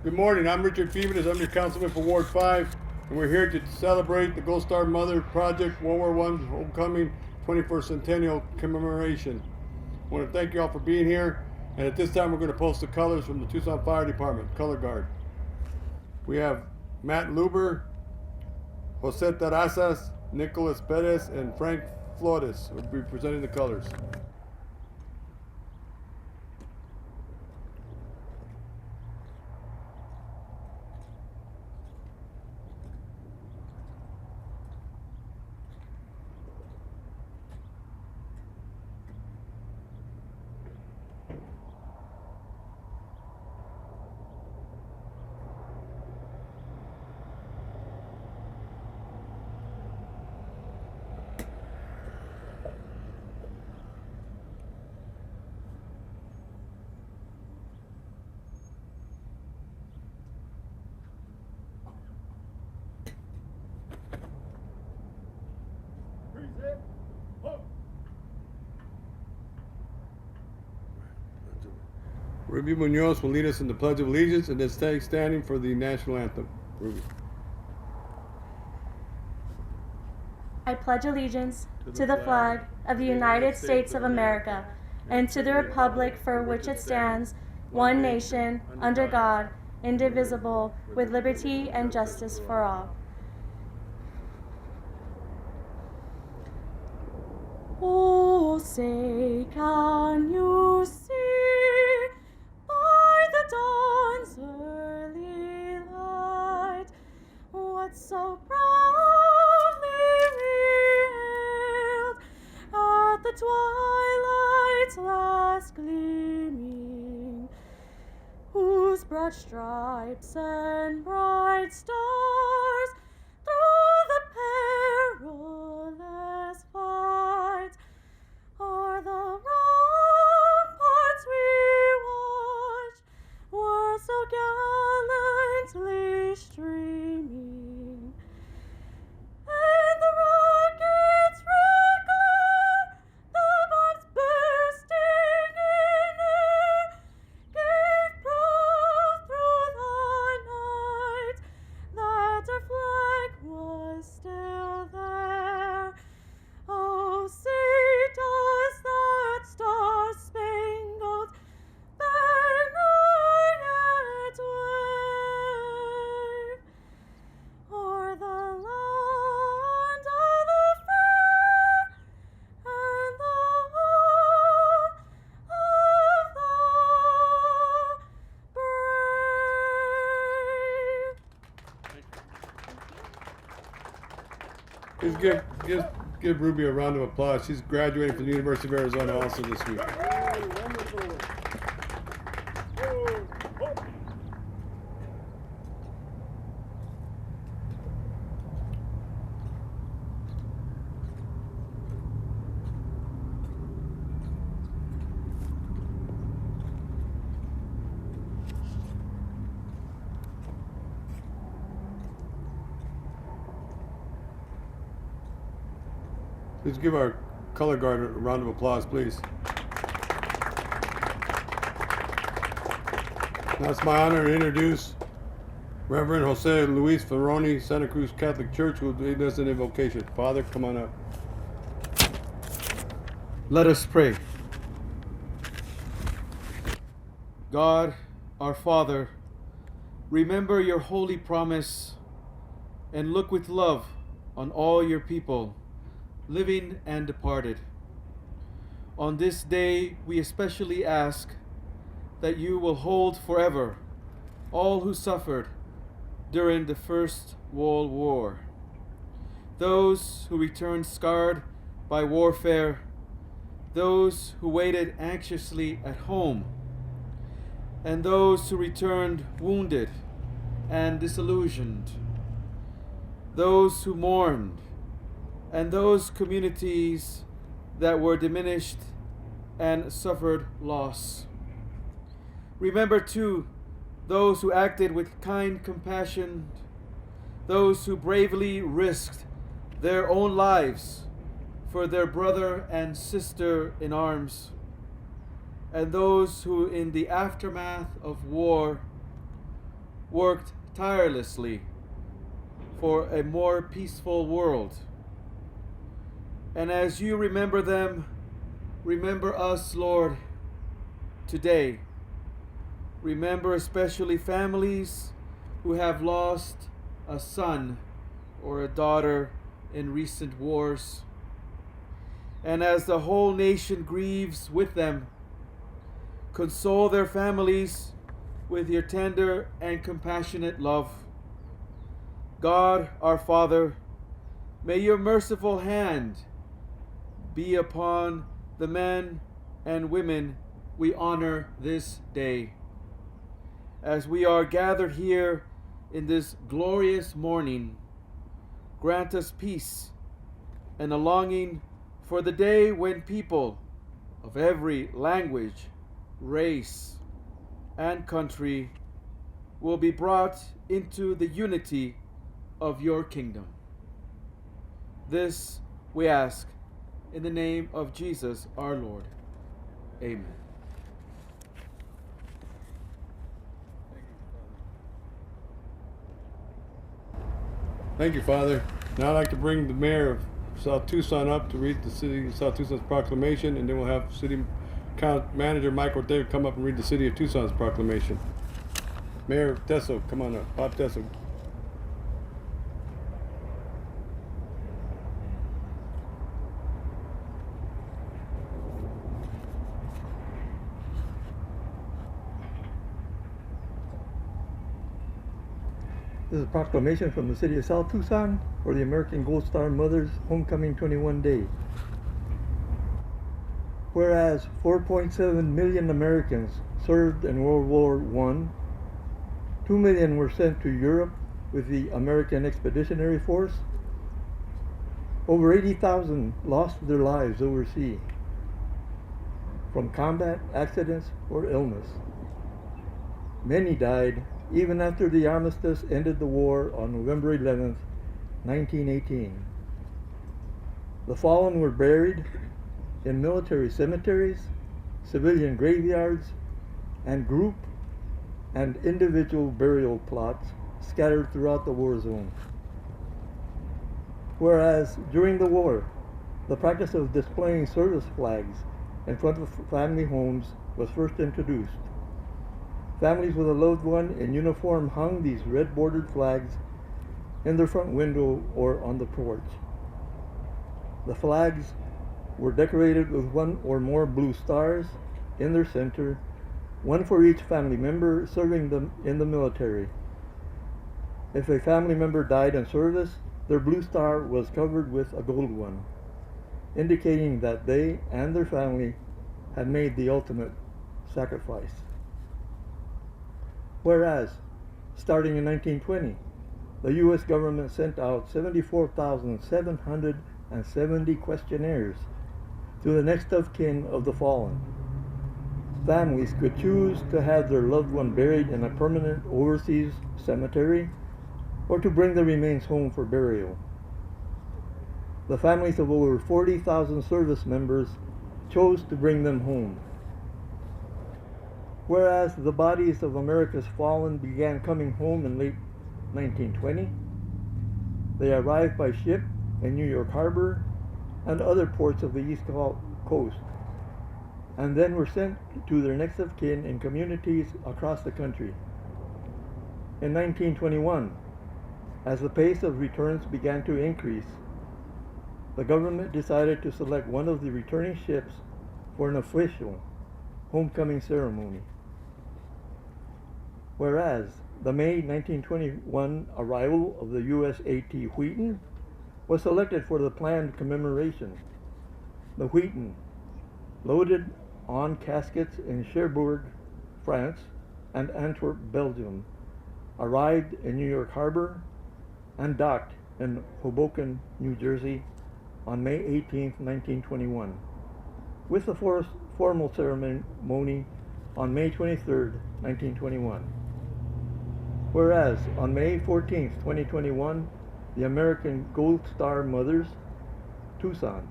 Good morning, I'm Richard Fimbres, I'm your councilman for Ward 5, and we're here to celebrate the Gold Star Mother Project World War I Homecoming 21st Centennial Commemoration. I want to thank you all for being here, and at this time we're going to post the colors from the Tucson Fire Department, Color Guard. We have Matt Luber, Jose Terrazas, Nicholas Perez, and Frank Flores will be presenting the colors. Ruby Munoz will lead us in the Pledge of Allegiance and then stay standing for the national anthem. Ruby. I pledge allegiance to the flag of the United States of America and to the republic for which it stands, one nation, under God, indivisible, with liberty and justice for all. Oh, say, can you see by the dawn's early light what so proudly revealed at the twilight's last gleaming, whose broad stripes and bright stars through the perilous fight are the ramparts we watched, were so gallantly streaming, and the rockets red glare, the bombs bursting in air, gave proof through the night that our flag was still there. Oh, say does that star-spangled banner yet wave o'er the land of the free and the home of the brave. Please give Ruby a round of applause. She's graduating from the University of Arizona also this week. Please give our color guard a round of applause, please. Now it's my honor to introduce Reverend Jose Luis Ferroni, Santa Cruz Catholic Church, who will lead us in invocation. Father, come on up. Let us pray. God, our Father, remember your holy promise and look with love on all your people, living and departed. On this day, we especially ask that you will hold forever all who suffered during the First World War, those who returned scarred by warfare, those who waited anxiously at home, and those who returned wounded and disillusioned, those who mourned, and those communities that were diminished and suffered loss. Remember, too, those who acted with kind compassion, those who bravely risked their own lives for their brother and sister in arms, and those who in the aftermath of war worked tirelessly for a more peaceful world. And as you remember them, remember us, Lord, today. Remember especially families who have lost a son or a daughter in recent wars. And as the whole nation grieves with them, console their families with your tender and compassionate love. God, our Father, may your merciful hand be upon the men and women we honor this day. As we are gathered here in this glorious morning, grant us peace and a longing for the day when people of every language, race, and country will be brought into the unity of your kingdom. This we ask in the name of Jesus our Lord. Amen. Thank you, Father. Now I'd like to bring the mayor of South Tucson up to read the city of South Tucson's proclamation, and then we'll have city manager Mike Ortega come up and read the city of Tucson's proclamation. Mayor Teso, come on up. Bob Teso. This is a proclamation from the city of South Tucson for the American Gold Star Mothers Homecoming 21 Day. Whereas 4.7 million Americans served in World War I, 2 million were sent to Europe with the American Expeditionary Force. Over 80,000 lost their lives overseas from combat, accidents, or illness. Many died even after the armistice ended the war on November 11, 1918. The fallen were buried in military cemeteries, civilian graveyards, and group and individual burial plots scattered throughout the war zone. Whereas during the war, the practice of displaying service flags in front of family homes was first introduced. Families with a loved one in uniform hung these red bordered flags in their front window or on the porch. The flags were decorated with one or more blue stars in their center, one for each family member serving them in the military. If a family member died in service, their blue star was covered with a gold one, indicating that they and their family had made the ultimate sacrifice. Whereas, starting in 1920, the U.S. government sent out 74,770 questionnaires to the next of kin of the fallen. Families could choose to have their loved one buried in a permanent overseas cemetery or to bring the remains home for burial. The families of over 40,000 service members chose to bring them home. Whereas the bodies of America's fallen began coming home in late 1920, they arrived by ship in New York Harbor and other ports of the East Coast, and then were sent to their next of kin in communities across the country. In 1921, as the pace of returns began to increase, the government decided to select one of the returning ships for an official homecoming ceremony. Whereas the May 1921 arrival of the USAT Wheaton was selected for the planned commemoration. The Wheaton, loaded on caskets in Cherbourg, France, and Antwerp, Belgium, arrived in New York Harbor and docked in Hoboken, New Jersey on May 18, 1921, with the formal ceremony on May 23, 1921. Whereas on May 14, 2021, the American Gold Star Mothers, Tucson,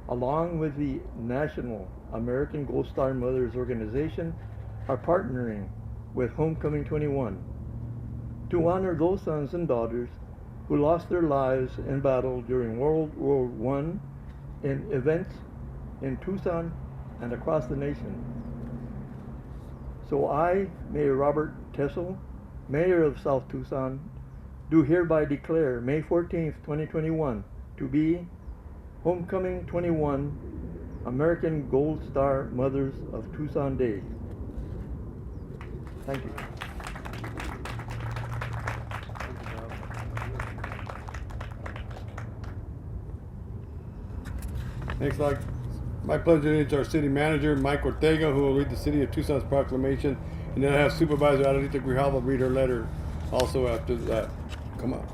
along with the National American Gold Star Mothers Organization, are partnering with Homecoming 21 to honor those sons and daughters who lost their lives in battle during World War I in events in Tucson and across the nation. So I, Mayor Robert Teso, Mayor of South Tucson, do hereby declare May 14th, 2021 to be Homecoming 21 American Gold Star Mothers of Tucson Day. Thank you. Next, my pleasure to introduce our city manager, Mike Ortega, who will read the city of Tucson's proclamation, and then I have Supervisor Adelita Grijalva read her letter also after that. Come on.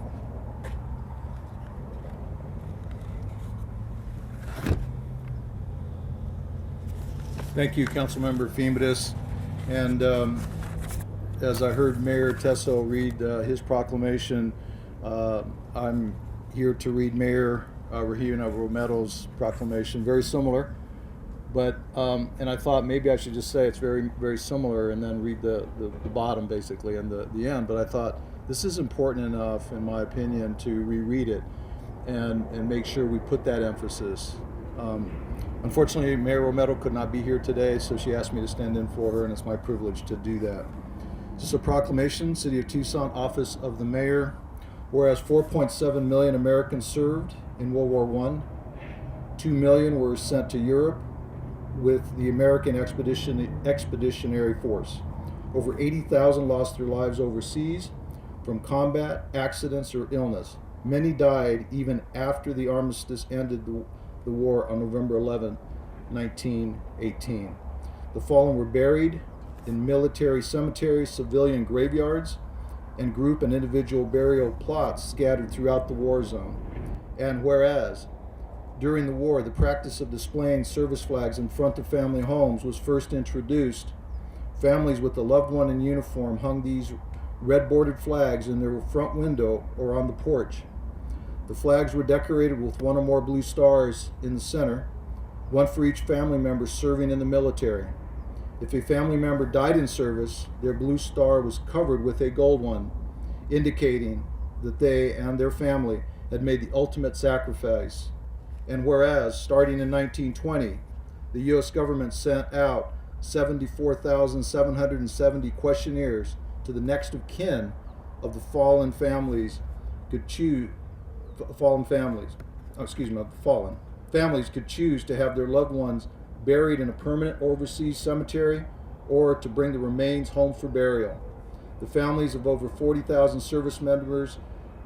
Thank you, Councilmember Fimbres. And as I heard Mayor Teso read his proclamation, I'm here to read Mayor Regina Romero's proclamation. Very similar, but and I thought maybe I should just say it's very, very similar and then read the bottom basically and the end. But I thought this is important enough, in my opinion, to reread it and make sure we put that emphasis. Unfortunately, Mayor Romero could not be here today, so she asked me to stand in for her, and it's my privilege to do that. This is a proclamation, City of Tucson, Office of the Mayor. Whereas 4.7 million Americans served in World War I, 2 million were sent to Europe with the American Expeditionary Force. Over 80,000 lost their lives overseas from combat, accidents, or illness. Many died even after the armistice ended the war on November 11, 1918. The fallen were buried in military cemeteries, civilian graveyards, and group and individual burial plots scattered throughout the war zone. And whereas during the war the practice of displaying service flags in front of family homes was first introduced, families with a loved one in uniform hung these red bordered flags in their front window or on the porch. The flags were decorated with one or more blue stars in the center, one for each family member serving in the military. If a family member died in service, their blue star was covered with a gold one, indicating that they and their family had made the ultimate sacrifice. And whereas, starting in 1920, the U.S. government sent out 74,770 questionnaires to the next of kin of the fallen families could choose families could choose to have their loved ones buried in a permanent overseas cemetery or to bring the remains home for burial. The families of over 40,000 service members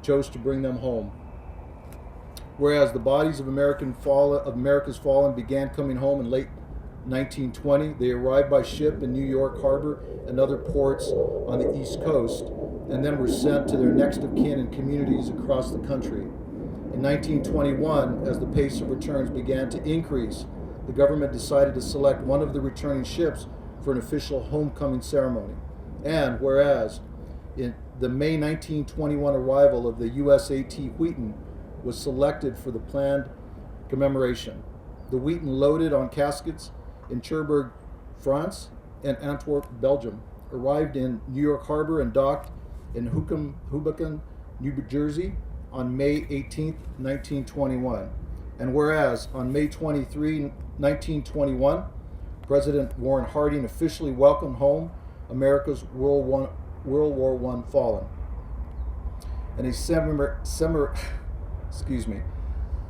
chose to bring them home. Whereas the bodies of America's fallen began coming home in late 1920, they arrived by ship in New York Harbor and other ports on the East Coast, and then were sent to their next of kin in communities across the country. In 1921, as the pace of returns began to increase, the government decided to select one of the returning ships for an official homecoming ceremony. And whereas in the May 1921 arrival of the USAT Wheaton was selected for the planned commemoration, the Wheaton loaded on caskets in Cherbourg, France, and Antwerp, Belgium, arrived in New York Harbor and docked in Hoboken, New Jersey, on May 18, 1921. And whereas on May 23, 1921, President Warren Harding officially welcomed home America's World War I fallen. In a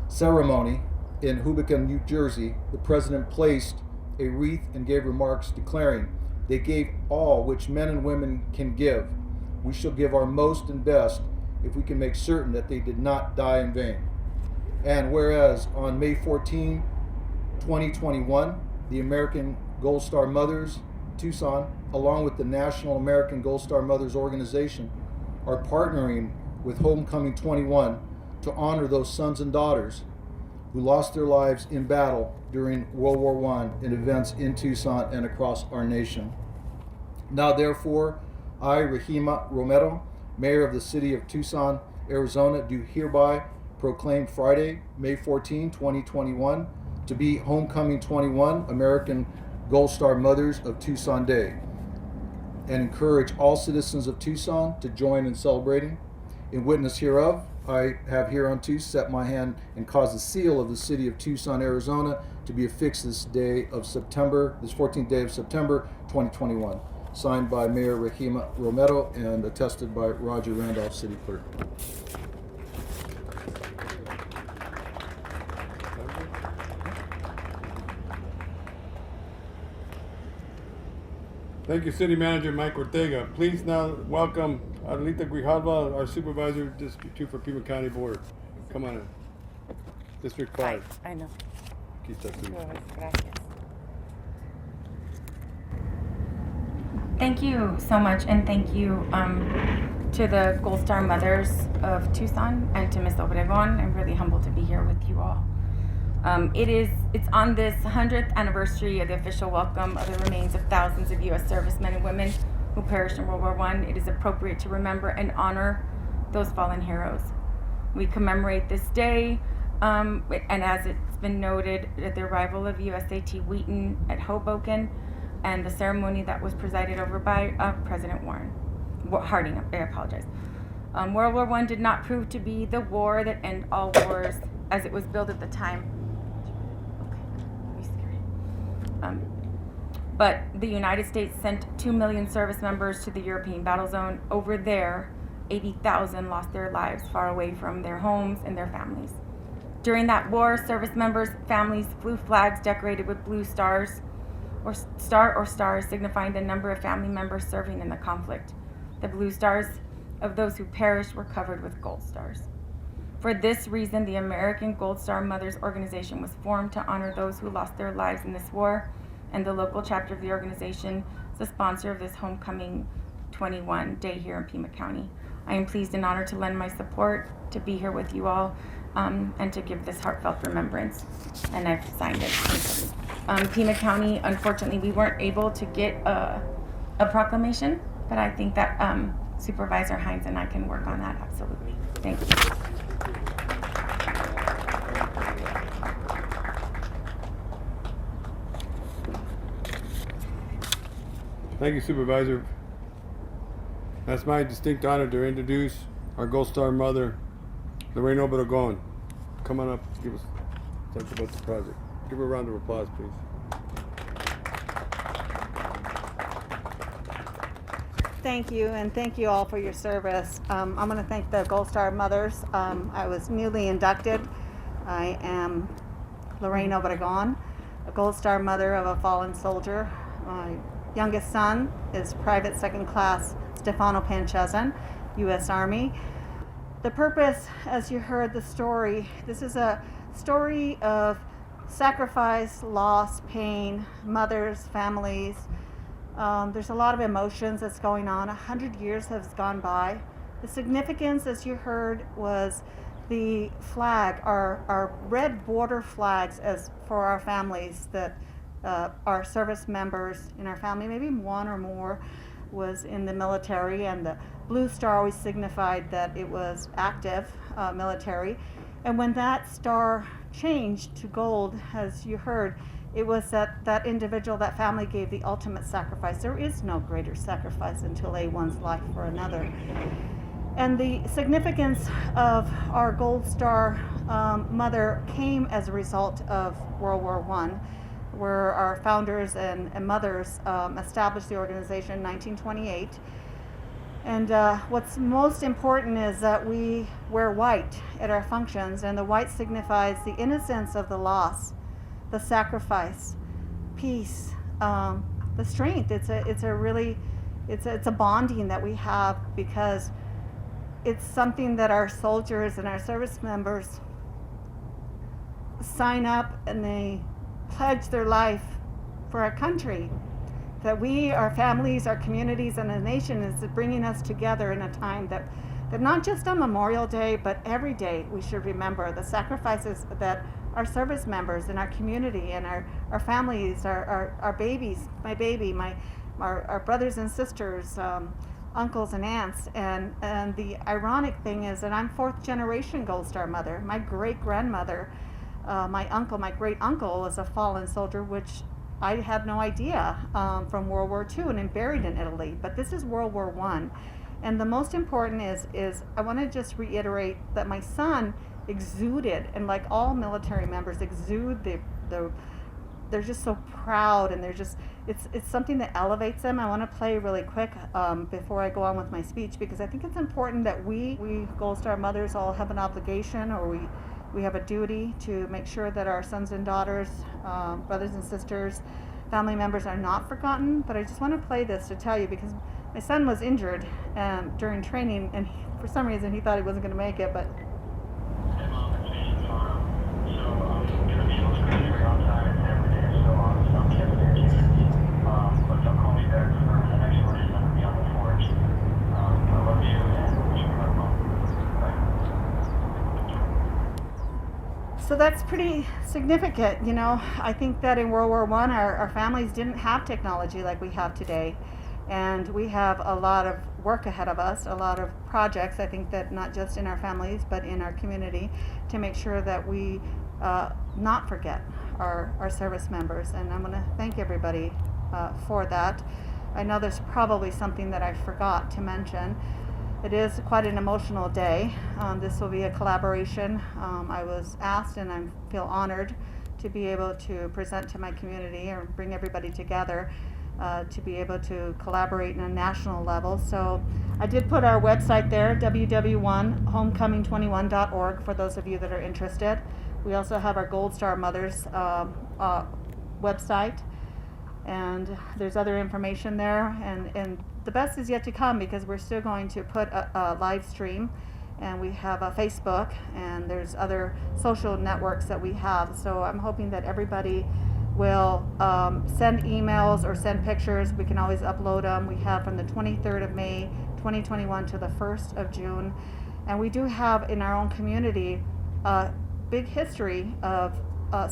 ceremony in Hoboken, New Jersey, the President placed a wreath and gave remarks declaring, "They gave all which men and women can give. We shall give our most and best if we can make certain that they did not die in vain." And whereas on May 14, 2021, the American Gold Star Mothers, Tucson, along with the National American Gold Star Mothers Organization, are partnering with Homecoming 21 to honor those sons and daughters who lost their lives in battle during World War I in events in Tucson and across our nation. Now therefore, I, Regina Romero, Mayor of the City of Tucson, Arizona, do hereby proclaim Friday, May 14, 2021, to be Homecoming 21 American Gold Star Mothers of Tucson Day. and encourage all citizens of Tucson to join in celebrating. In witness hereof, I have hereunto set my hand and caused the seal of the city of Tucson, Arizona, to be affixed this 14th day of September, 2021. Signed by Mayor Regina Romero and attested by Roger Randolph, City Clerk. Thank you, City Manager Mike Ortega. Please now welcome Adelita Grijalva, our Supervisor, District 2 for Pima County Board. Come on in. District 5. I know. Quita, please. Gracias. Thank you so much, and thank you to the Gold Star Mothers of Tucson and to Ms. Obregon. I'm really humbled to be here with you all. It's on this 100th anniversary of the official welcome of the remains of thousands of U.S. servicemen and women who perished in World War I. It is appropriate to remember and honor those fallen heroes. We commemorate this day, and as it's been noted, at the arrival of USAT Wheaton at Hoboken, and the ceremony that was presided over by President Harding. I apologize. World War I did not prove to be the war that ended all wars as it was billed at the time. But the United States sent 2 million service members to the European battle zone. Over there, 80,000 lost their lives far away from their homes and their families. During that war, service members' families flew flags decorated with blue stars, or stars signifying the number of family members serving in the conflict. The blue stars of those who perished were covered with gold stars. For this reason, the American Gold Star Mothers Organization was formed to honor those who lost their lives in this war, and the local chapter of the organization is the sponsor of this Homecoming 21 day here in Pima County. I am pleased and honored to lend my support, to be here with you all, and to give this heartfelt remembrance, and I've signed it. Pima County, unfortunately, we weren't able to get a proclamation, but I think that Supervisor Heinz and I can work on that, absolutely. Thank you. Thank you, Supervisor. That's my distinct honor to introduce our Gold Star Mother, Lorraine Obregon. Come on up, give us talk about the project. Give her a round of applause, please. Thank you, and thank you all for your service. I'm going to thank the Gold Star Mothers. I was newly inducted. I am Lorraine Obregon, a Gold Star mother of a fallen soldier. My youngest son is Private Second Class Stefano Panchezan, U.S. Army. The purpose, as you heard the story, this is a story of sacrifice, loss, pain, mothers, families. There's a lot of emotions that's going on. 100 years has gone by. The significance, as you heard, was the flag, our red border flags as for our families that our service members in our family, maybe one or more, was in the military, and the blue star always signified that it was active military. And when that star changed to gold, as you heard, it was that individual, that family gave the ultimate sacrifice. There is no greater sacrifice than to lay one's life for another. And the significance of our Gold Star Mother came as a result of World War I, where our founders and mothers established the organization in 1928. And what's most important is that we wear white at our functions, and the white signifies the innocence of the loss, the sacrifice, peace, the strength. It's a bonding that we have, because it's something that our soldiers and our service members sign up and they pledge their life for our country. That we, our families, our communities, and the nation is bringing us together in a time that not just on Memorial Day, but every day we should remember the sacrifices that our service members in our community and our families, our babies, my baby, our brothers and sisters, uncles and aunts. And the ironic thing is that I'm fourth generation Gold Star mother. My great grandmother, my great uncle was a fallen soldier, which I had no idea from World War II and buried in Italy, but this is World War I. And the most important is I want to just reiterate that my son exuded, and like all military members exude they're just so proud, and it's something that elevates them. I want to play really quick before I go on with my speech, because I think it's important that we Gold Star mothers all have an obligation, or we have a duty to make sure that our sons and daughters, brothers and sisters, family members are not forgotten. But I just want to play this to tell you, because my son was injured during training, and for some reason he thought he wasn't going to make it, but Hey Mom, it's me, Ferron. So, traditional's crazy right outside every day, so I'm Kevin there too. But don't call me back for the next one, and I'm gonna be on the forge. I love you and wish you well, Mom. Bye. so that's pretty significant. You know, I think that in World War I, our families didn't have technology like we have today. And we have a lot of work ahead of us, a lot of projects, I think, that not just in our families, but in our community, to make sure that we not forget our service members. And I'm going to thank everybody for that. I know there's probably something that I forgot to mention. It is quite an emotional day. This will be a collaboration. I was asked, and I feel honored to be able to present to my community or bring everybody together to be able to collaborate on a national level. So I did put our website there, www.homecoming21.org, for those of you that are interested. We also have our Gold Star Mothers website, and there's other information there. And the best is yet to come, because we're still going to put a live stream, and we have a Facebook, and there's other social networks that we have. So I'm hoping that everybody will send emails or send pictures. We can always upload them. We have from the 23rd of May 2021 to the 1st of June. And we do have in our own community a big history of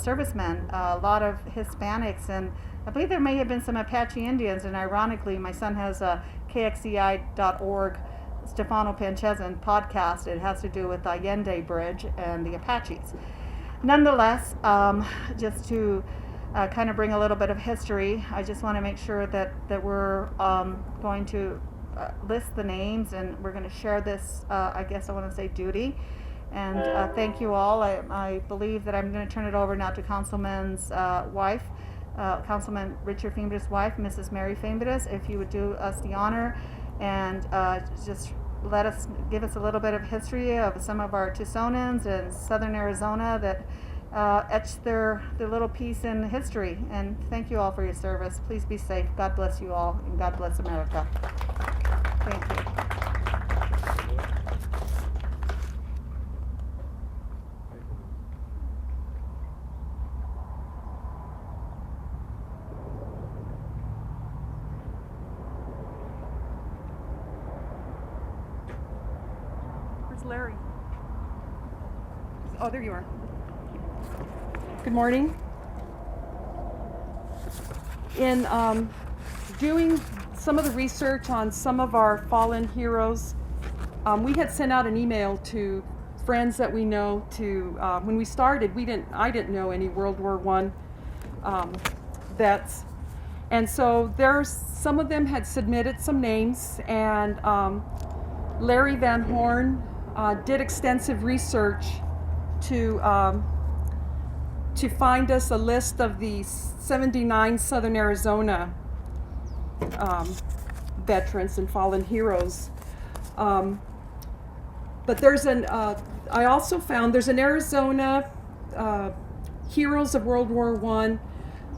servicemen, a lot of Hispanics, and I believe there may have been some Apache Indians. And ironically, my son has a KXCI.org Stefano Panchezan podcast. It has to do with the Allende Bridge and the Apaches. Nonetheless, just to kind of bring a little bit of history, I just want to make sure that we're going to list the names, and we're going to share this, I guess I want to say, duty. And thank you all. I believe that I'm going to turn it over now to Councilman's wife, Councilman Richard Fimbres' wife, Mrs. Mary Fimbres, if you would do us the honor and just give us a little bit of history of some of our Tucsonans and Southern Arizona that etched their little piece in history. And thank you all for your service. Please be safe. God bless you all, and God bless America. Thank you. Where's Larry? Oh, there you are. Good morning. In doing some of the research on some of our fallen heroes, we had sent out an email to friends that we know. When we started, I didn't know any World War I vets, and so some of them had submitted some names, and Larry Van Horn did extensive research to find us a list of the 79 Southern Arizona veterans and fallen heroes. But I also found there's an Arizona Heroes of World War I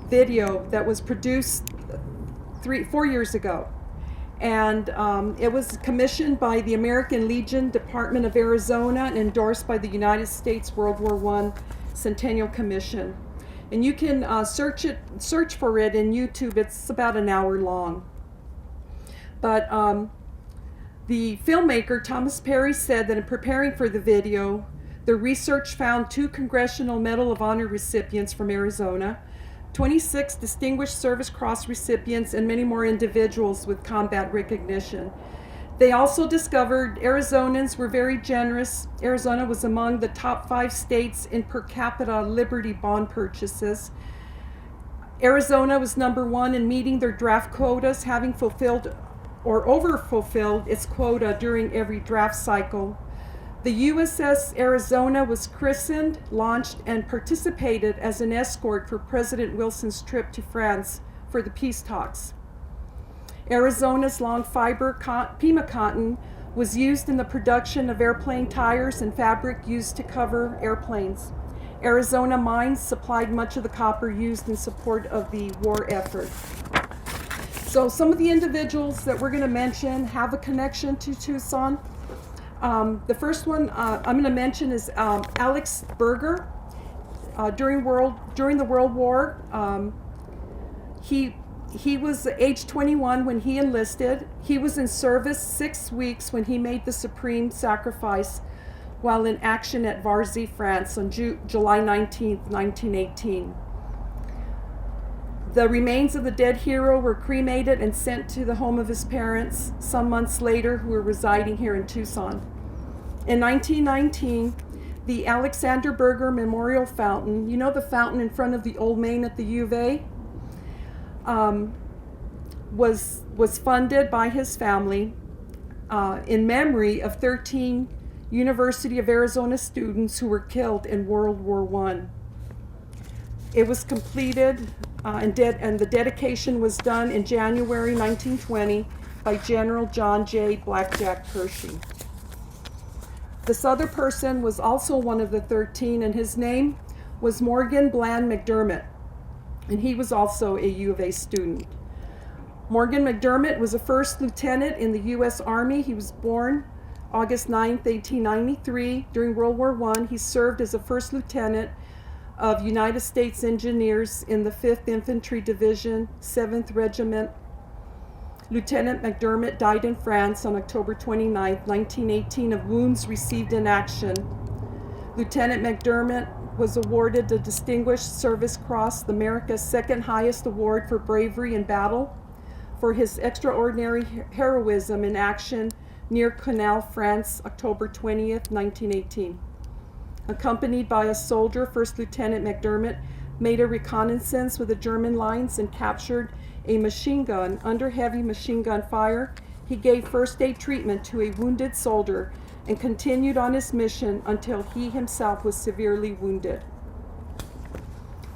video that was produced 4 years ago. And it was commissioned by the American Legion Department of Arizona and endorsed by the United States World War I Centennial Commission. And you can search for it in YouTube. It's about an hour long. But the filmmaker, Thomas Perry, said that in preparing for the video, the research found 2 Congressional Medal of Honor recipients from Arizona, 26 Distinguished Service Cross recipients, and many more individuals with combat recognition. They also discovered Arizonans were very generous. Arizona was among the top 5 states in per capita Liberty bond purchases. Arizona was number 1 in meeting their draft quotas, having fulfilled or over-fulfilled its quota during every draft cycle. The USS Arizona was christened, launched, and participated as an escort for President Wilson's trip to France for the peace talks. Arizona's long fiber Pima cotton was used in the production of airplane tires and fabric used to cover airplanes. Arizona mines supplied much of the copper used in support of the war effort. So some of the individuals that we're going to mention have a connection to Tucson. The first one I'm going to mention is Alex Berger. During the World War, he was age 21 when he enlisted. He was in service 6 weeks when he made the supreme sacrifice while in action at Varzy, France on July 19, 1918. The remains of the dead hero were cremated and sent to the home of his parents some months later, who were residing here in Tucson. In 1919, the Alexander Berger Memorial Fountain, you know the fountain in front of the Old Main at the U of A, was funded by his family in memory of 13 University of Arizona students who were killed in World War I. It was completed and the dedication was done in January 1920 by General John J. Blackjack Hershey. This other person was also one of the 13, and his name was Morgan Bland McDermott, and he was also a U of A student. Morgan McDermott was a first lieutenant in the U.S. Army. He was born August 9, 1893. During World War I, he served as a first lieutenant of United States Engineers in the 5th Infantry Division, 7th Regiment. Lieutenant McDermott died in France on October 29, 1918, of wounds received in action. Lieutenant McDermott was awarded the Distinguished Service Cross, America's second highest award for bravery in battle, for his extraordinary heroism in action near Canal, France, October 20th, 1918. Accompanied by a soldier, First Lieutenant McDermott made a reconnaissance with the German lines and captured a machine gun. Under heavy machine gun fire, he gave first aid treatment to a wounded soldier and continued on his mission until he himself was severely wounded.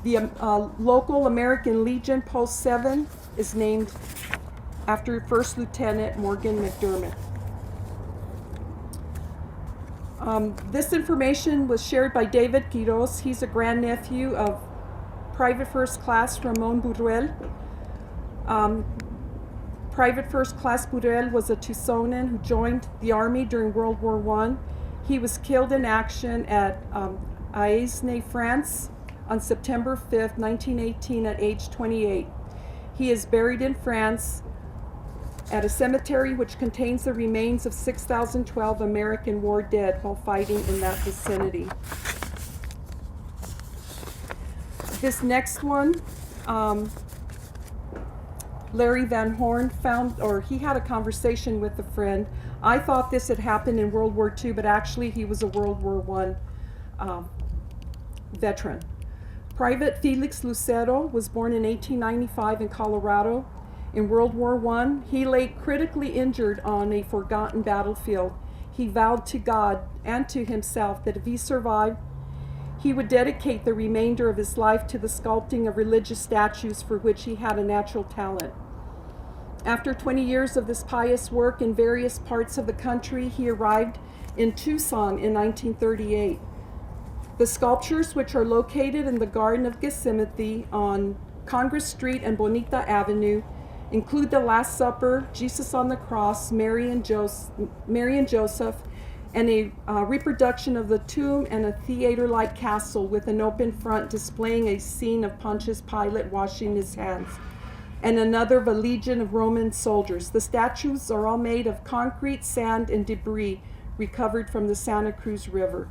The local American Legion Post 7 is named after First Lieutenant Morgan McDermott. This information was shared by David Quiroz. He's a grandnephew of Private First Class Ramon Burrell. Private First Class Burrell was a Tucsonan who joined the Army during World War I. He was killed in action at Aisne, France on September 5th, 1918 at age 28. He is buried in France at a cemetery which contains the remains of 6,012 American war dead while fighting in that vicinity. This next one, Larry Van Horn he had a conversation with a friend. I thought this had happened in World War II, but actually he was a World War I veteran. Private Felix Lucero was born in 1895 in Colorado. In World War I, he lay critically injured on a forgotten battlefield. He vowed to God and to himself that if he survived, he would dedicate the remainder of his life to the sculpting of religious statues for which he had a natural talent. After 20 years of this pious work in various parts of the country, he arrived in Tucson in 1938. The sculptures, which are located in the Garden of Gethsemane on Congress Street and Bonita Avenue, include the Last Supper, Jesus on the Cross, Mary and Joseph, and a reproduction of the tomb and a theater-like castle with an open front displaying a scene of Pontius Pilate washing his hands, and another of a legion of Roman soldiers. The statues are all made of concrete, sand, and debris recovered from the Santa Cruz River.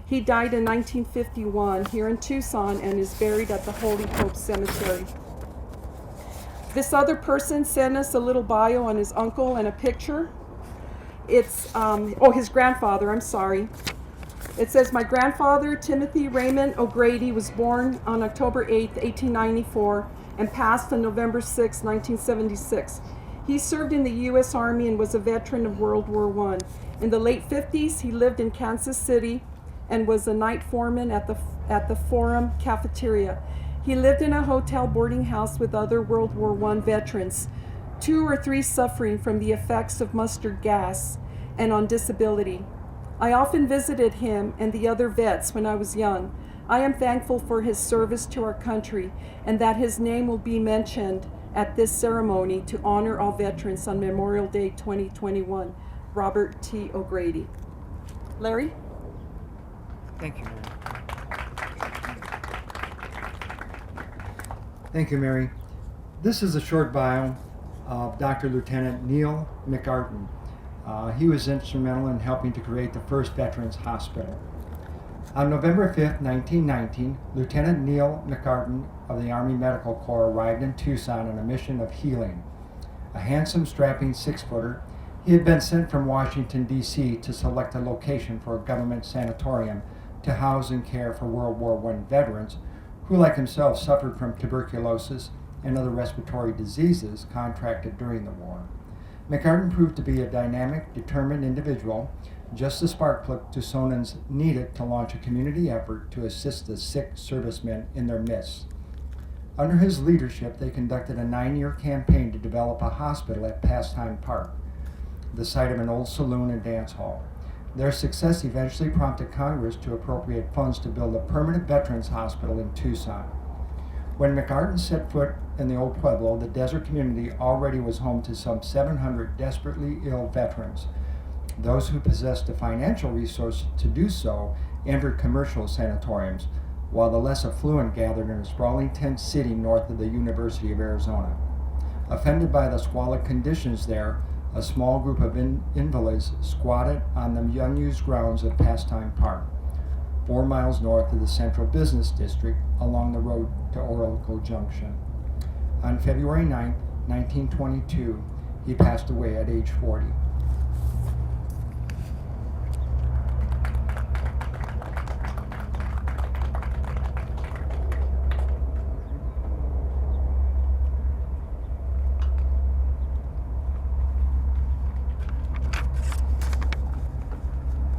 He died in 1951 here in Tucson and is buried at the Holy Hope Cemetery. This other person sent us a little bio on his uncle and a picture. It's, his grandfather, I'm sorry. It says, my grandfather, Timothy Raymond O'Grady, was born on October 8th, 1894, and passed on November 6, 1976. He served in the U.S. Army and was a veteran of World War I. In the late 50s, he lived in Kansas City and was a night foreman at the Forum cafeteria. He lived in a hotel boarding house with other World War I veterans, 2 or 3 suffering from the effects of mustard gas and on disability. I often visited him and the other vets when I was young. I am thankful for his service to our country and that his name will be mentioned at this ceremony to honor all veterans on Memorial Day 2021. Robert T. O'Grady. Larry? Thank you, Mary. Thank you, Mary. This is a short bio of Dr. Lieutenant Neil McCartan. He was instrumental in helping to create the first Veterans Hospital. On November 5th, 1919, Lieutenant Neil McCartan of the Army Medical Corps arrived in Tucson on a mission of healing. A handsome, strapping 6-footer, he had been sent from Washington, D.C. to select a location for a government sanatorium to house and care for World War I veterans who, like himself, suffered from tuberculosis and other respiratory diseases contracted during the war. McCartan proved to be a dynamic, determined individual, just the spark plug Tucsonans needed to launch a community effort to assist the sick servicemen in their midst. Under his leadership, they conducted a 9-year campaign to develop a hospital at Pastime Park, the site of an old saloon and dance hall. Their success eventually prompted Congress to appropriate funds to build a permanent veterans hospital in Tucson. When McCartan set foot in the old Pueblo, the desert community already was home to some 700 desperately ill veterans. Those who possessed the financial resources to do so entered commercial sanatoriums, while the less affluent gathered in a sprawling tent city north of the University of Arizona. Offended by the squalid conditions there, a small group of invalids squatted on the unused grounds of Pastime Park, 4 miles north of the Central Business District along the road to Oracle Junction. On February 9, 1922, he passed away at age 40.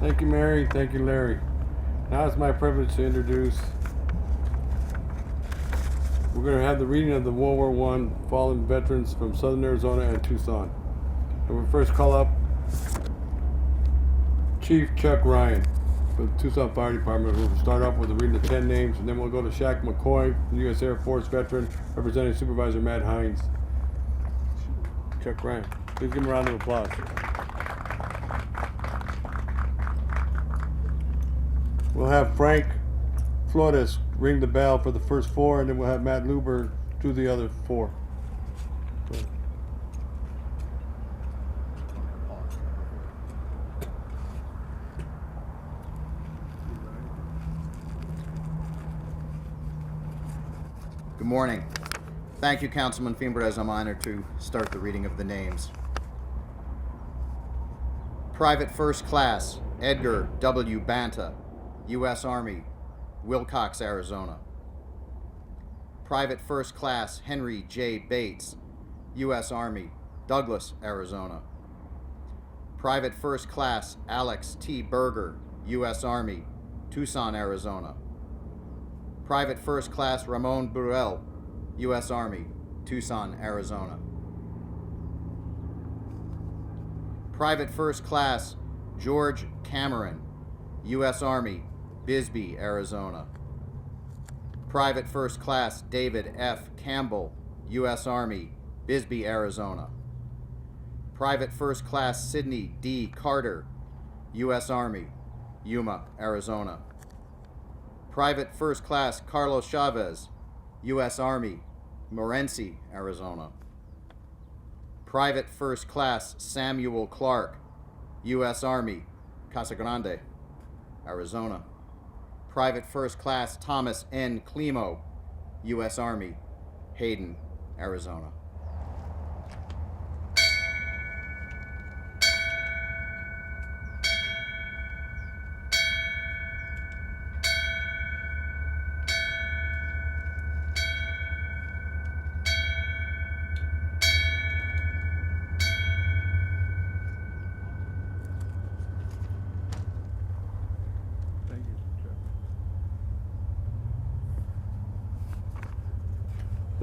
Thank you, Mary. Thank you, Larry. Now it's my privilege to introduce. We're going to have the reading of the World War I fallen veterans from Southern Arizona and Tucson. And we first call up Chief Chuck Ryan for the Tucson Fire Department, who will start off with the reading of 10 names, and then we'll go to Shaq McCoy, the U.S. Air Force veteran, representing Supervisor Matt Heinz. Chuck Ryan. Please give him a round of applause. We'll have Frank Flores ring the bell for the first 4, and then we'll have Matt Luber do the other 4. Good morning. Thank you, Councilman Fimbres. I'm honored to start the reading of the names. Private First Class Edgar W. Banta, U.S. Army, Wilcox, Arizona. Private First Class Henry J. Bates, U.S. Army, Douglas, Arizona. Private First Class Alex T. Berger, U.S. Army, Tucson, Arizona. Private First Class Ramon Burrell, U.S. Army, Tucson, Arizona. Private First Class George Cameron, U.S. Army, Bisbee, Arizona. Private First Class David F. Campbell, U.S. Army, Bisbee, Arizona. Private First Class Sidney D. Carter, U.S. Army, Yuma, Arizona. Private First Class Carlos Chavez, U.S. Army, Morenci, Arizona. Private First Class Samuel Clark, U.S. Army, Casa Grande, Arizona. Private First Class Thomas N. Climo, U.S. Army, Hayden, Arizona.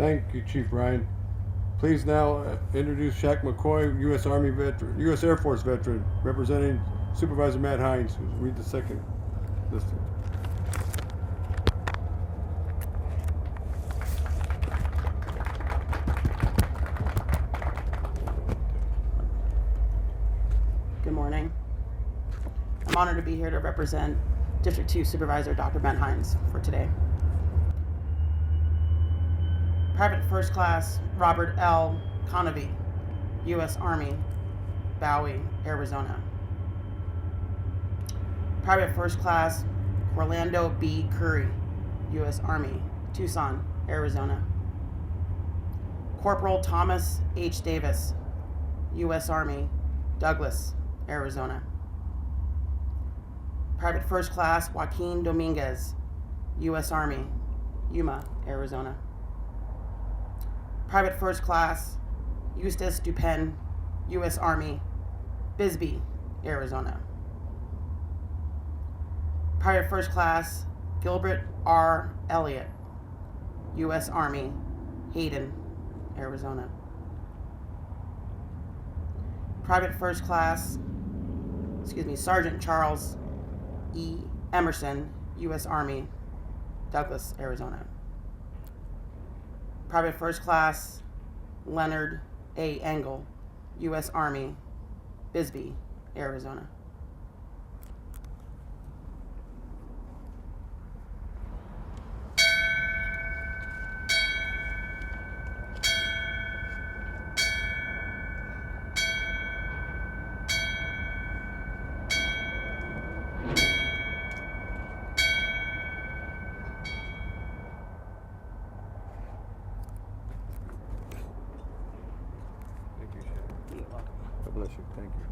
Thank you, Chief Ryan. Please now introduce Shaq McCoy, U.S. Army veteran, U.S. Air Force veteran, representing Supervisor Matt Heinz, who's read the second listing. Good morning. I'm honored to be here to represent District 2 Supervisor Dr. Ben Heinz for today. Private First Class Robert L. Conovey, U.S. Army, Bowie, Arizona. Private First Class Orlando B. Curry, U.S. Army, Tucson, Arizona. Corporal Thomas H. Davis, U.S. Army, Douglas, Arizona. Private First Class Joaquin Dominguez, U.S. Army, Yuma, Arizona. Private First Class Eustace Dupin, U.S. Army, Bisbee, Arizona. Private First Class Gilbert R. Elliott, U.S. Army, Hayden, Arizona. Private First Class, Sergeant Charles E. Emerson, U.S. Army, Douglas, Arizona. Private First Class Leonard A. Engel, U.S. Army, Bisbee, Arizona. Thank you, Shaq. God bless you. Thank you.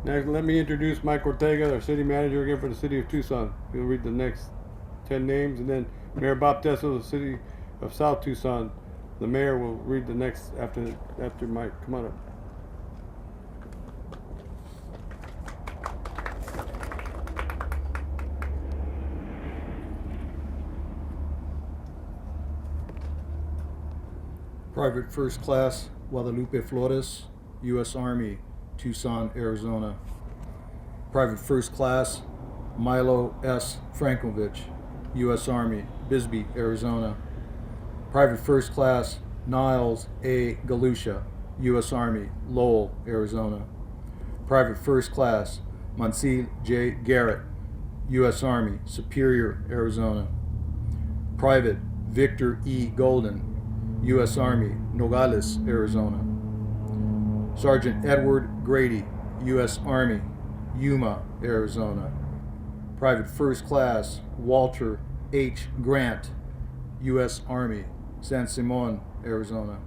Next, let me introduce Mike Ortega, our city manager again for the city of Tucson. He'll read the next 10 names, and then Mayor Bob Teso, the city of South Tucson. The mayor will read the next after Mike. Come on up. Private First Class Guadalupe Flores, U.S. Army, Tucson, Arizona. Private First Class Milo S. Frankovich, U.S. Army, Bisbee, Arizona. Private First Class Niles A. Galusha, U.S. Army, Lowell, Arizona. Private First Class Monsieur J. Garrett, U.S. Army, Superior, Arizona. Private Victor E. Golden, U.S. Army, Nogales, Arizona. Sergeant Edward Grady, U.S. Army, Yuma, Arizona. Private First Class Walter H. Grant, U.S. Army, San Simon, Arizona.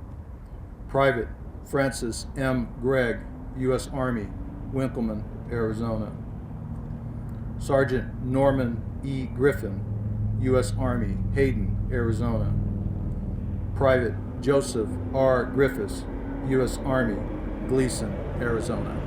Private Francis M. Gregg, U.S. Army, Winkleman, Arizona. Sergeant Norman E. Griffin, U.S. Army, Hayden, Arizona. Private Joseph R. Griffiths, U.S. Army, Gleason, Arizona.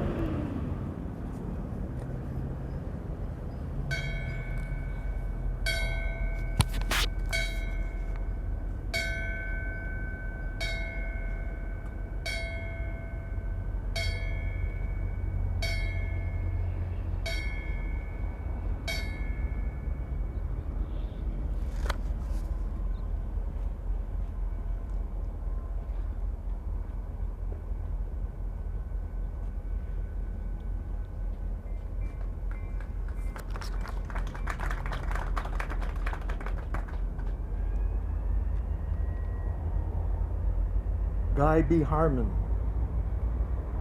Guy B. Herman,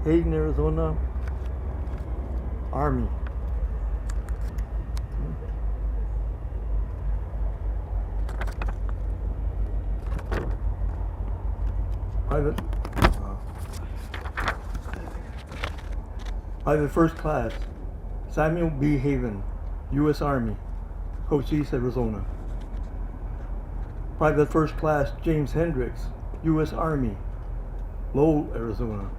Hayden, Arizona, Army. Private First Class Samuel B. Haven, U.S. Army, Cochise, Arizona. Private First Class James Hendricks, U.S. Army, Lowell, Arizona.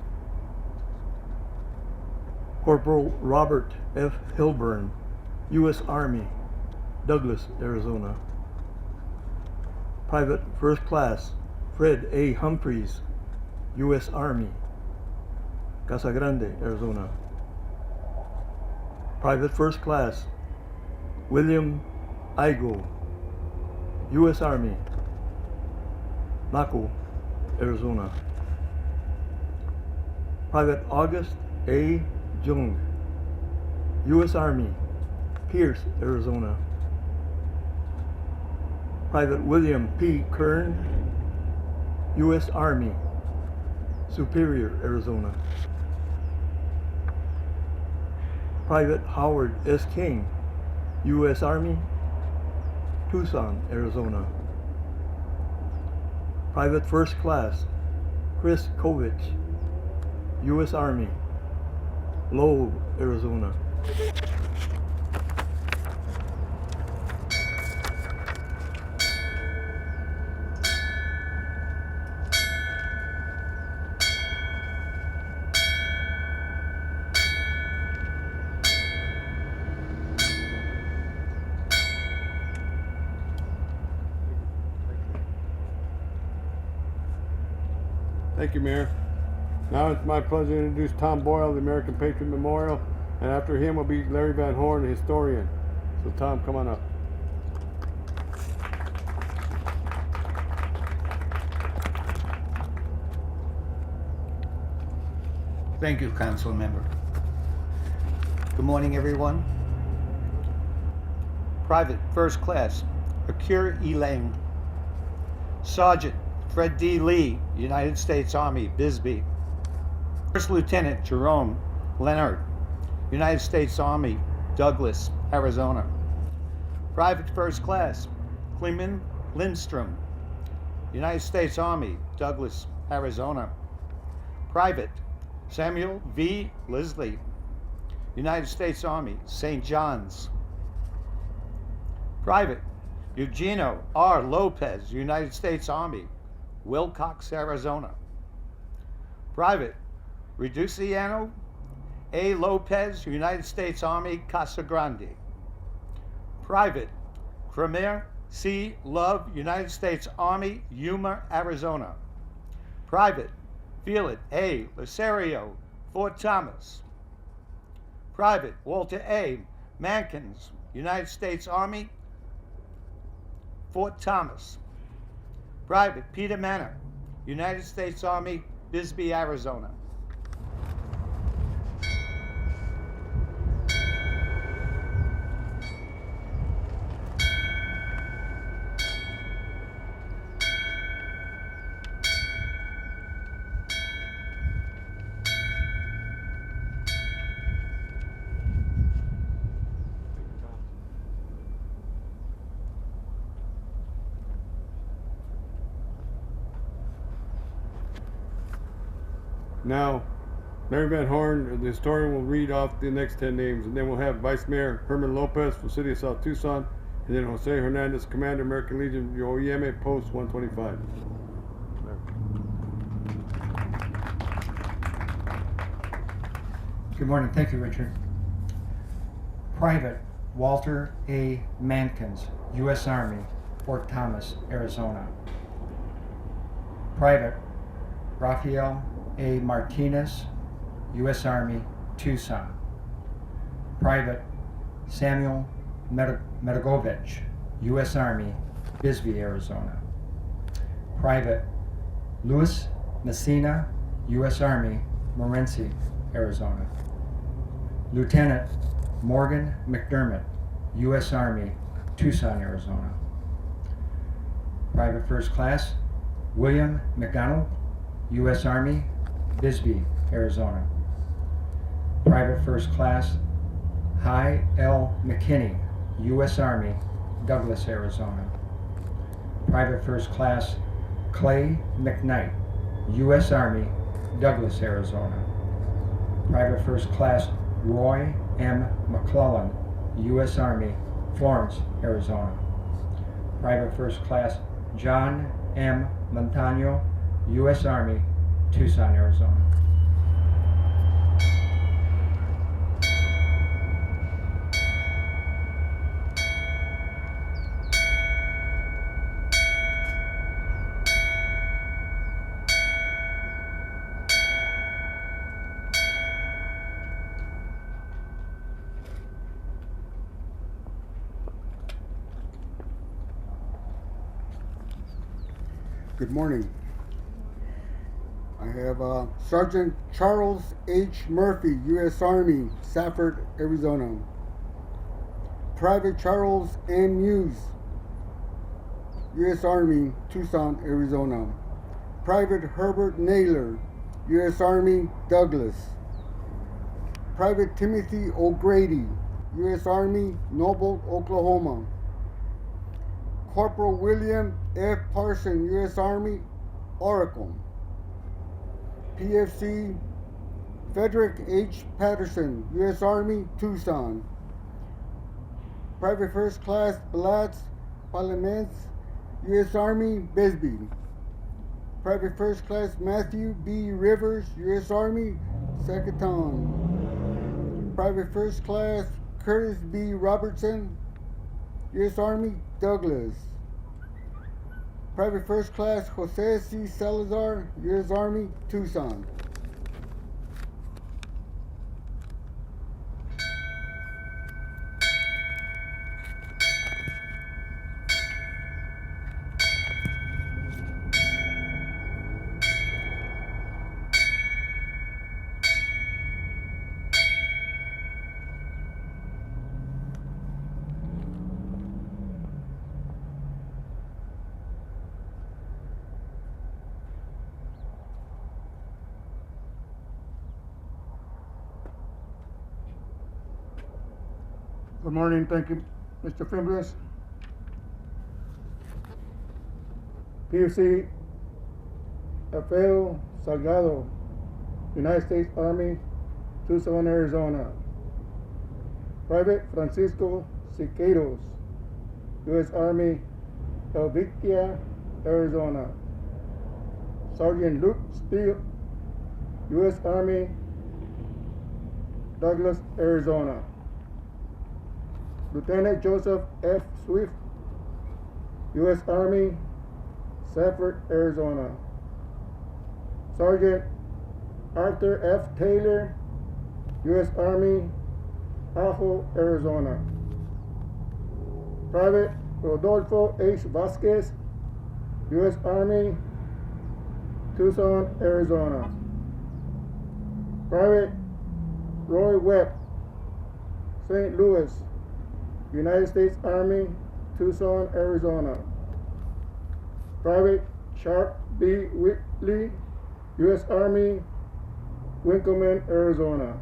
Corporal Robert F. Hilburn, U.S. Army, Douglas, Arizona. Private First Class Fred A. Humphreys, U.S. Army, Casa Grande, Arizona. Private First Class William Igo, U.S. Army, Naco, Arizona. Private August A. Jung, U.S. Army, Pierce, Arizona. Private William P. Kern, U.S. Army, Superior, Arizona. Private Howard S. King, U.S. Army, Tucson, Arizona. Private First Class Chris Kovich, U.S. Army, Lowell, Arizona. Thank you, Mayor. Now it's my pleasure to introduce Tom Boyle, the American Patriot Memorial, and after him will be Larry Van Horn, the historian. So Tom, come on up. Thank you, Councilmember. Good morning, everyone. Private First Class Akir E. Lang. Sergeant Fred D. Lee, United States Army, Bisbee. First Lieutenant Jerome Leonard, United States Army, Douglas, Arizona. Private First Class Clemen Lindstrom, United States Army, Douglas, Arizona. Private Samuel V. Leslie, United States Army, St. John's. Private Eugenio R. Lopez, United States Army, Wilcox, Arizona. Private Reduciano A. Lopez, United States Army, Casa Grande. Private Premier C. Love, United States Army, Yuma, Arizona. Private Felix A. Lucero, Fort Thomas. Private Walter A. Mankins, United States Army, Fort Thomas. Private Peter Manor, United States Army, Bisbee, Arizona. Now, Larry Van Horn, the historian, will read off the next 10 names, and then we'll have Vice Mayor Herman Lopez for City of South Tucson, and then Jose Hernandez, Commander, American Legion, OEMA, Post 125. Good morning. Thank you, Richard. Private Walter A. Mankins, U.S. Army, Fort Thomas, Arizona. Private Rafael A. Martinez, U.S. Army, Tucson. Private Samuel Medigovich, U.S. Army, Bisbee, Arizona. Private Luis Messina, U.S. Army, Morenci, Arizona. Lieutenant Morgan McDermott, U.S. Army, Tucson, Arizona. Private First Class William McDonald, U.S. Army, Bisbee, Arizona. Private First Class Hy L. McKinney, U.S. Army, Douglas, Arizona. Private First Class Clay McKnight, U.S. Army, Douglas, Arizona. Private First Class Roy M. McClellan, U.S. Army, Florence, Arizona. Private First Class John M. Montano, U.S. Army, Tucson, Arizona. Good morning. I have Sergeant Charles H. Murphy, U.S. Army, Safford, Arizona. Private Charles N. Hughes, U.S. Army, Tucson, Arizona. Private Herbert Naylor, U.S. Army, Douglas. Private Timothy O'Grady, U.S. Army, Noble, Oklahoma. Corporal William F. Parson, U.S. Army, Oracle. PFC Frederick H. Patterson, U.S. Army, Tucson. Private First Class Blatz Palaments, U.S. Army, Bisbee. Private First Class Matthew B. Rivers, U.S. Army, Zacaton. Private First Class Curtis B. Robertson, U.S. Army, Douglas. Private First Class Jose C. Salazar, U.S. Army, Tucson. Good morning, thank you, Mr. Fimbres. PFC Rafael Salgado, United States Army, Tucson, Arizona. Private Francisco Siqueiros, U.S. Army, Helvetia, Arizona. Sergeant Luke Steele, U.S. Army, Douglas, Arizona. Lieutenant Joseph F. Swift, U.S. Army, Safford, Arizona. Sergeant Arthur F. Taylor, U.S. Army, Ajo, Arizona. Private Rodolfo H. Vasquez, U.S. Army, Tucson, Arizona. Private Roy Webb, St. Louis, United States Army, Tucson, Arizona. Private Sharp B. Whitley, U.S. Army, Winkleman, Arizona.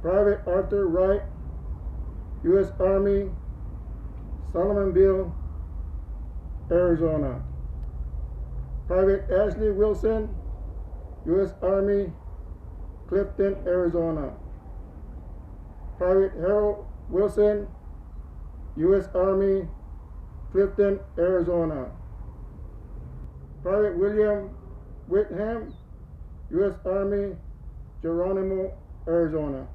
Private Arthur Wright, U.S. Army, Solomonville, Arizona. Private Ashley Wilson, U.S. Army, Clifton, Arizona. Private Harold Wilson, U.S. Army, Clifton, Arizona. Private William Whitham, U.S. Army, Geronimo, Arizona.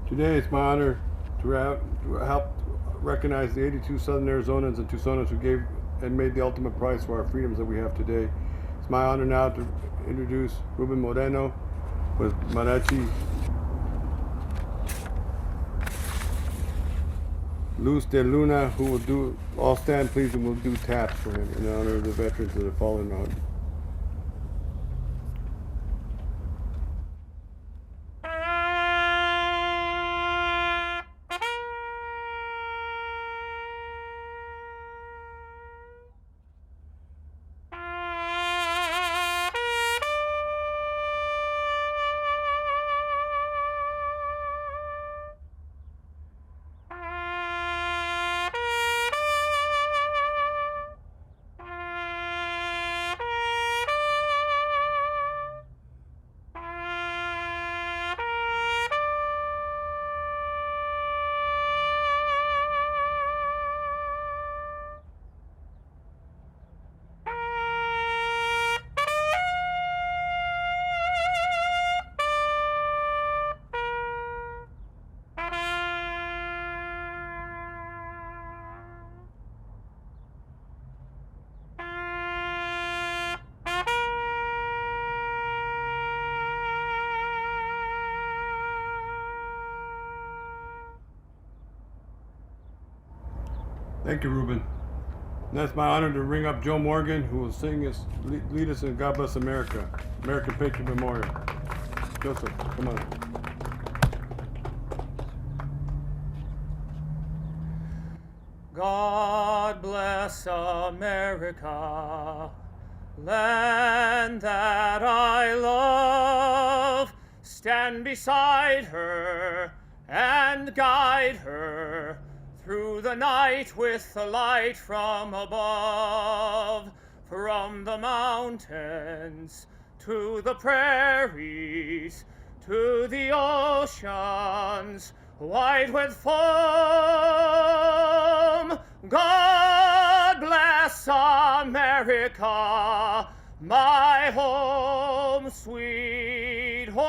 Today it's my honor to help recognize the 82 Southern Arizonans and Tucsonans who gave and made the ultimate price for our freedoms that we have today. It's my honor now to introduce Ruben Moreno with Mariachi Luz de Luna, who will do, all stand please, and we'll do taps for him in honor of the veterans that have fallen on. Thank you, Ruben. And that's my honor to ring up Joe Morgan, who will lead us in God Bless America, American Patriot Memorial. Joseph, come on. God bless America, land that I love. Stand beside her and guide her through the night with the light from above. From the mountains to the prairies, to the oceans, white with foam. God bless America, my home, sweet home.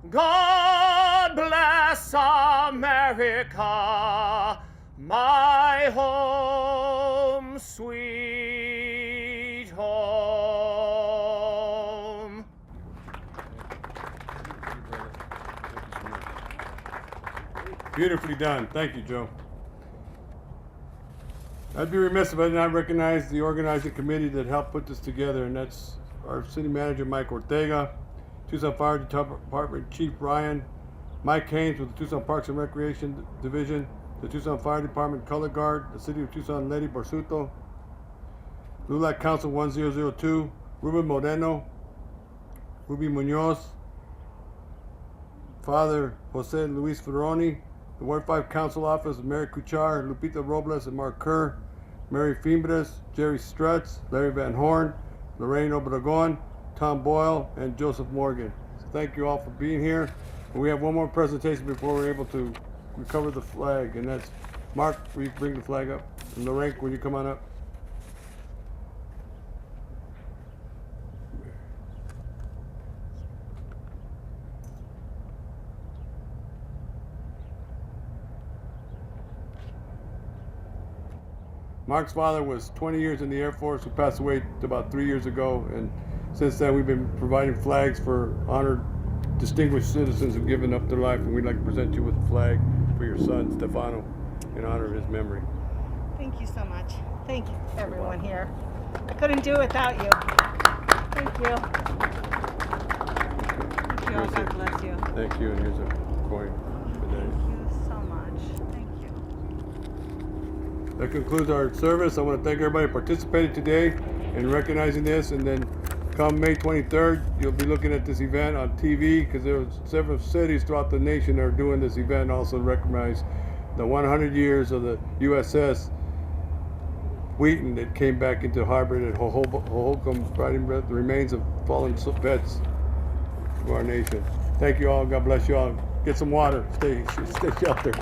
God bless America, my home, sweet home. Beautifully done. Thank you, Joe. I'd be remiss if I did not recognize the organizing committee that helped put this together, and that's our city manager, Mike Ortega, Tucson Fire Department Chief Ryan, Mike Haynes with the Tucson Parks and Recreation Division, the Tucson Fire Department Color Guard, the City of Tucson Lady Barsuto, LULAC Council 1002, Ruben Moreno, Ruby Munoz, Father Jose Luis Ferroni, the Ward 5 Council Office, Mary Kuchar, Lupita Robles, and Mark Kerr, Mary Fimbres, Jerry Strutz, Larry Van Horn, Lorraine Obregon, Tom Boyle, and Joseph Morgan. So thank you all for being here. And we have one more presentation before we're able to recover the flag, and that's Mark, will you bring the flag up? And Lorraine, will you come on up? Mark's father was 20 years in the Air Force, who passed away about 3 years ago, and since then we've been providing flags for honored, distinguished citizens who've given up their life, and we'd like to present you with a flag for your son, Stefano, in honor of his memory. Thank you so much. Thank you, everyone here. I couldn't do it without you. Thank you. Thank you all. God bless you. Thank you, and here's a coin for that. Thank you so much. Thank you. That concludes our service. I want to thank everybody who participated today in recognizing this, and then come May 23rd, you'll be looking at this event on TV, because there are several cities throughout the nation that are doing this event, also to recognize the 100 years of the USS Wheaton that came back into harbor at Hoboken, bringing the remains of fallen vets to our nation. Thank you all. God bless you all. Get some water. Stay sheltered.